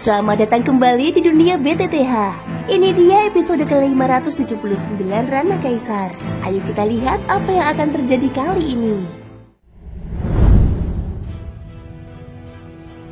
Selamat datang kembali di dunia BTTH. Ini dia episode ke-579 Rana Kaisar. Ayo kita lihat apa yang akan terjadi kali ini.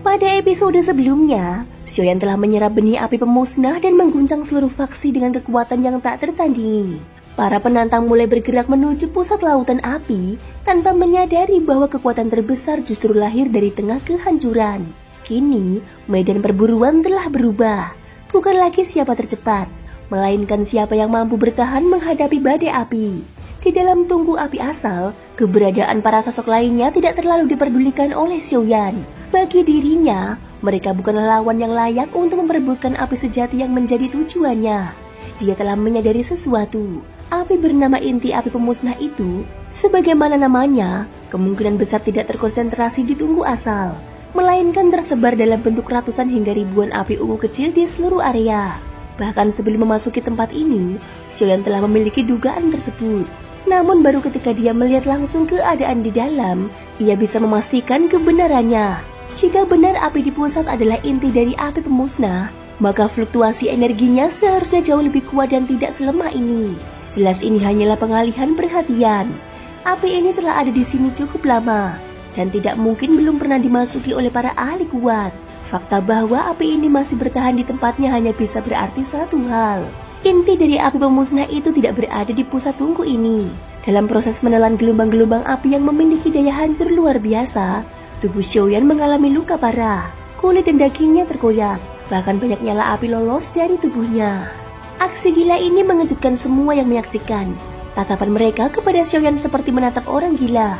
Pada episode sebelumnya, Xiaoyan telah menyerap benih api pemusnah dan mengguncang seluruh faksi dengan kekuatan yang tak tertandingi. Para penantang mulai bergerak menuju pusat lautan api tanpa menyadari bahwa kekuatan terbesar justru lahir dari tengah kehancuran. Kini, medan perburuan telah berubah. Bukan lagi siapa tercepat, melainkan siapa yang mampu bertahan menghadapi badai api. Di dalam tungku api asal, keberadaan para sosok lainnya tidak terlalu diperdulikan oleh Xiaoyan. Bagi dirinya, mereka bukanlah lawan yang layak untuk memperebutkan api sejati yang menjadi tujuannya. Dia telah menyadari sesuatu. Api bernama inti api pemusnah itu, sebagaimana namanya, kemungkinan besar tidak terkonsentrasi di tungku asal, melainkan tersebar dalam bentuk ratusan hingga ribuan api ungu kecil di seluruh area. Bahkan sebelum memasuki tempat ini, Xiaoyan telah memiliki dugaan tersebut. Namun baru ketika dia melihat langsung keadaan di dalam, ia bisa memastikan kebenarannya. Jika benar api di pusat adalah inti dari api pemusnah, maka fluktuasi energinya seharusnya jauh lebih kuat dan tidak selemah ini. Jelas ini hanyalah pengalihan perhatian. Api ini telah ada di sini cukup lama dan tidak mungkin belum pernah dimasuki oleh para ahli kuat. Fakta bahwa api ini masih bertahan di tempatnya hanya bisa berarti satu hal. Inti dari api pemusnah itu tidak berada di pusat tungku ini. Dalam proses menelan gelombang-gelombang api yang memiliki daya hancur luar biasa, tubuh Xiaoyan mengalami luka parah. Kulit dan dagingnya terkoyak, bahkan banyak nyala api lolos dari tubuhnya. Aksi gila ini mengejutkan semua yang menyaksikan. Tatapan mereka kepada Xiaoyan seperti menatap orang gila.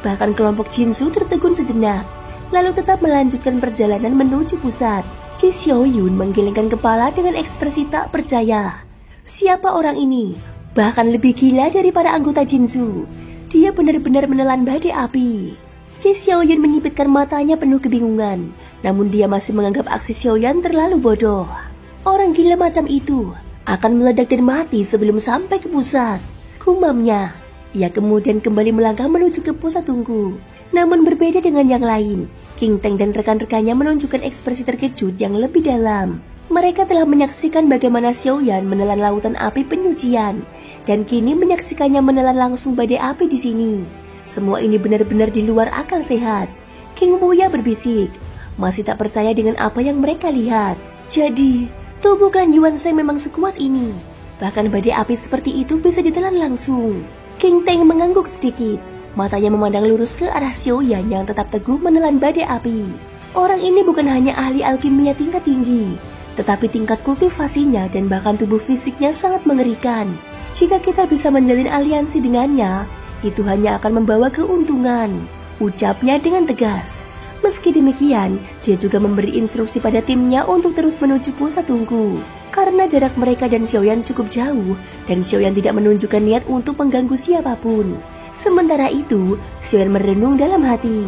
Bahkan kelompok Jinsu tertegun sejenak, lalu tetap melanjutkan perjalanan menuju pusat. Ji Xiaoyun menggelengkan kepala dengan ekspresi tak percaya. Siapa orang ini? Bahkan lebih gila daripada anggota Jinsu. Dia benar-benar menelan badai api. Ji Xiaoyun menyipitkan matanya penuh kebingungan, namun dia masih menganggap aksi Xiaoyan terlalu bodoh. Orang gila macam itu akan meledak dan mati sebelum sampai ke pusat, gumamnya. Ia kemudian kembali melangkah menuju ke pusat tungku. Namun berbeda dengan yang lain, King Teng dan rekan-rekannya menunjukkan ekspresi terkejut yang lebih dalam. Mereka telah menyaksikan bagaimana Xiaoyan menelan lautan api penyucian, dan kini menyaksikannya menelan langsung badai api di sini. Semua ini benar-benar di luar akal sehat. King Wuya berbisik, masih tak percaya dengan apa yang mereka lihat. Jadi, tubuh klan Yuan Sheng memang sekuat ini. Bahkan badai api seperti itu bisa ditelan langsung. King Teng mengangguk sedikit. Matanya memandang lurus ke arah Xiaoyan yang tetap teguh menelan badai api. Orang ini bukan hanya ahli alkimia tingkat tinggi, tetapi tingkat kultivasinya dan bahkan tubuh fisiknya sangat mengerikan. Jika kita bisa menjalin aliansi dengannya, itu hanya akan membawa keuntungan, ucapnya dengan tegas. Meski demikian, dia juga memberi instruksi pada timnya untuk terus menuju pusat tungku. Karena jarak mereka dan Xiaoyan cukup jauh, dan Xiaoyan tidak menunjukkan niat untuk mengganggu siapapun. Sementara itu, Xiaoyan merenung dalam hati.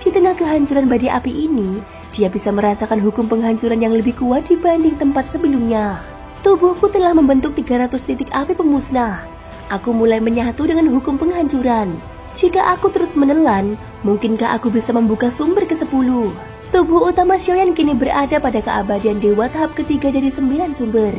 Di tengah kehancuran badai api ini, dia bisa merasakan hukum penghancuran yang lebih kuat dibanding tempat sebelumnya. Tubuhku telah membentuk 300 titik api pemusnah. Aku mulai menyatu dengan hukum penghancuran. Jika aku terus menelan, mungkinkah aku bisa membuka sumber ke-10? Tubuh utama Xiaoyan kini berada pada keabadian dewa tahap ketiga dari 9 sumber.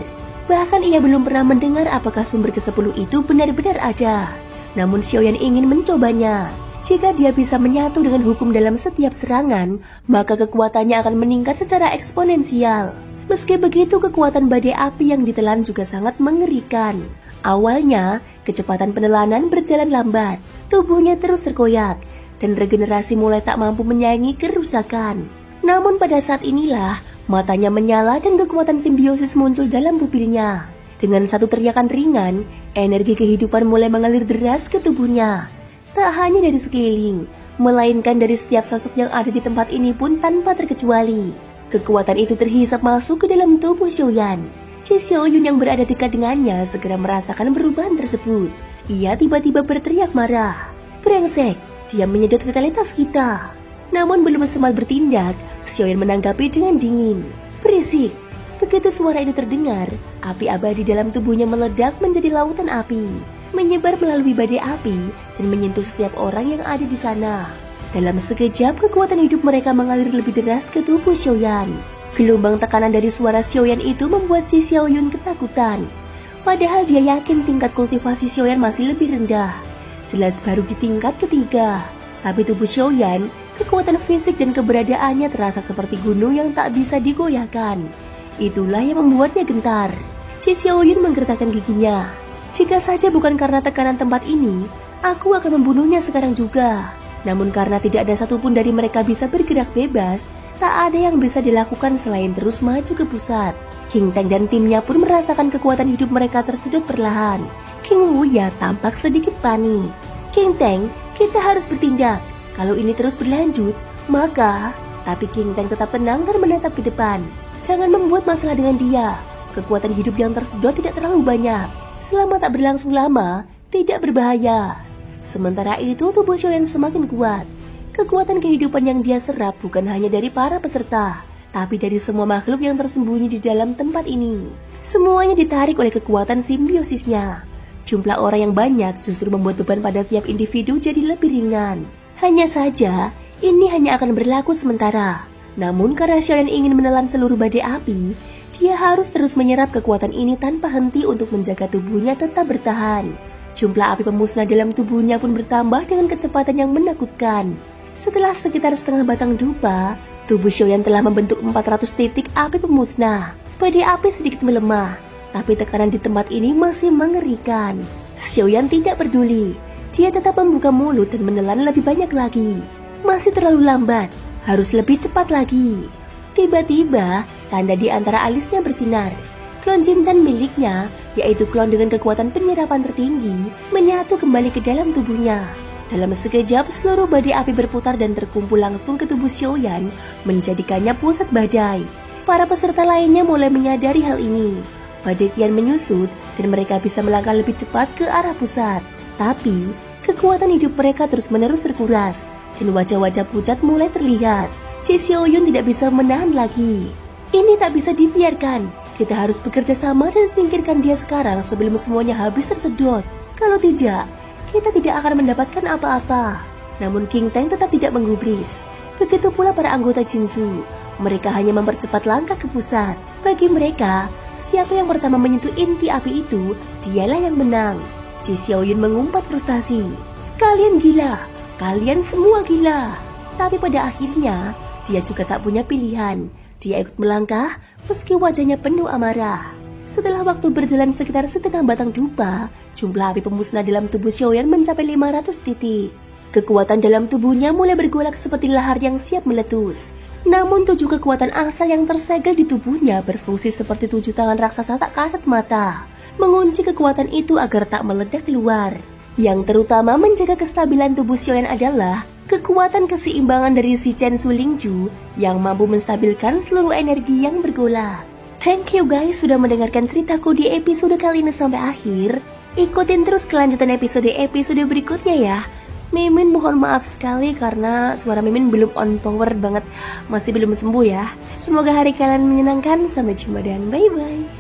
Bahkan ia belum pernah mendengar apakah sumber ke-10 itu benar-benar ada. Namun Xiaoyan ingin mencobanya. Jika dia bisa menyatu dengan hukum dalam setiap serangan, maka kekuatannya akan meningkat secara eksponensial. Meski begitu, kekuatan badai api yang ditelan juga sangat mengerikan. Awalnya, kecepatan penelanan berjalan lambat. Tubuhnya terus terkoyak, dan regenerasi mulai tak mampu menyaingi kerusakan. Namun pada saat inilah, matanya menyala dan kekuatan simbiosis muncul dalam pupilnya. Dengan satu teriakan ringan, energi kehidupan mulai mengalir deras ke tubuhnya. Tak hanya dari sekeliling, melainkan dari setiap sosok yang ada di tempat ini pun tanpa terkecuali. Kekuatan itu terhisap masuk ke dalam tubuh Xiaoyan. Ji Xiaoyun yang berada dekat dengannya segera merasakan perubahan tersebut. Ia tiba-tiba berteriak marah. Brengsek! Dia menyedot vitalitas kita. Namun belum sempat bertindak, Xiaoyan menanggapi dengan dingin. Berisik. Begitu suara itu terdengar, api abadi dalam tubuhnya meledak menjadi lautan api, menyebar melalui badai api dan menyentuh setiap orang yang ada di sana. Dalam sekejap, kekuatan hidup mereka mengalir lebih deras ke tubuh Xiaoyan. Gelombang tekanan dari suara Xiaoyan itu membuat si Xiaoyun ketakutan. Padahal dia yakin tingkat kultivasi Xiaoyan masih lebih rendah. Jelas baru di tingkat ketiga. Tapi tubuh Xiaoyan, kekuatan fisik dan keberadaannya terasa seperti gunung yang tak bisa digoyahkan. Itulah yang membuatnya gentar. Si Xiaoyun menggertakkan giginya. Jika saja bukan karena tekanan tempat ini, aku akan membunuhnya sekarang juga. Namun karena tidak ada satupun dari mereka bisa bergerak bebas, tak ada yang bisa dilakukan selain terus maju ke pusat. King Teng dan timnya pun merasakan kekuatan hidup mereka tersedot perlahan. King Wuya tampak sedikit panik. King Teng, kita harus bertindak. Kalau ini terus berlanjut, maka... Tapi King Teng tetap tenang dan menatap ke depan. Jangan membuat masalah dengan dia. Kekuatan hidup yang tersedot tidak terlalu banyak. Selama tak berlangsung lama, tidak berbahaya. Sementara itu tubuh Xiaoyan semakin kuat. Kekuatan kehidupan yang dia serap bukan hanya dari para peserta, tapi dari semua makhluk yang tersembunyi di dalam tempat ini. Semuanya ditarik oleh kekuatan simbiosisnya. Jumlah orang yang banyak justru membuat beban pada tiap individu jadi lebih ringan. Hanya saja, ini hanya akan berlaku sementara. Namun karena Xiaoyan ingin menelan seluruh badai api, dia harus terus menyerap kekuatan ini tanpa henti untuk menjaga tubuhnya tetap bertahan. Jumlah api pemusnah dalam tubuhnya pun bertambah dengan kecepatan yang menakutkan. Setelah sekitar setengah batang dupa, tubuh Xiaoyan telah membentuk 400 titik api pemusnah. Badai api sedikit melemah, tapi tekanan di tempat ini masih mengerikan. Xiaoyan tidak peduli. Dia tetap membuka mulut dan menelan lebih banyak lagi. Masih terlalu lambat, harus lebih cepat lagi. Tiba-tiba, tanda di antara alisnya bersinar. Klon Jinjan miliknya, yaitu klon dengan kekuatan penyerapan tertinggi, menyatu kembali ke dalam tubuhnya. Dalam sekejap, seluruh badai api berputar dan terkumpul langsung ke tubuh Xiaoyan, menjadikannya pusat badai. Para peserta lainnya mulai menyadari hal ini. Badai kian menyusut, dan mereka bisa melangkah lebih cepat ke arah pusat. Tapi, kekuatan hidup mereka terus-menerus terkuras, dan wajah-wajah pucat mulai terlihat. Si Xiaoyun tidak bisa menahan lagi. Ini tak bisa dibiarkan. Kita harus bekerja sama dan singkirkan dia sekarang sebelum semuanya habis tersedot. Kalau tidak, kita tidak akan mendapatkan apa-apa. Namun King Teng tetap tidak menggubris. Begitu pula para anggota Jinzu. Mereka hanya mempercepat langkah ke pusat. Bagi mereka, siapa yang pertama menyentuh inti api itu, dialah yang menang. Ji Xiaoyun mengumpat frustasi. Kalian gila. Kalian semua gila. Tapi pada akhirnya, dia juga tak punya pilihan. Dia ikut melangkah meski wajahnya penuh amarah. Setelah waktu berjalan sekitar setengah batang dupa, jumlah api pemusnah dalam tubuh Xiaoyan mencapai 500 titik. Kekuatan dalam tubuhnya mulai bergolak seperti lahar yang siap meletus. Namun 7 kekuatan asal yang tersegel di tubuhnya berfungsi seperti 7 tangan raksasa tak kasat mata, mengunci kekuatan itu agar tak meledak keluar. Yang terutama menjaga kestabilan tubuh Xiaoyan adalah kekuatan keseimbangan dari si Chen Su Lingju yang mampu menstabilkan seluruh energi yang bergolak. Thank you guys sudah mendengarkan ceritaku di episode kali ini sampai akhir. Ikutin terus kelanjutan episode berikutnya ya. Mimin mohon maaf sekali karena suara Mimin belum on power banget, masih belum sembuh ya. Semoga hari kalian menyenangkan, sampai jumpa dan bye-bye.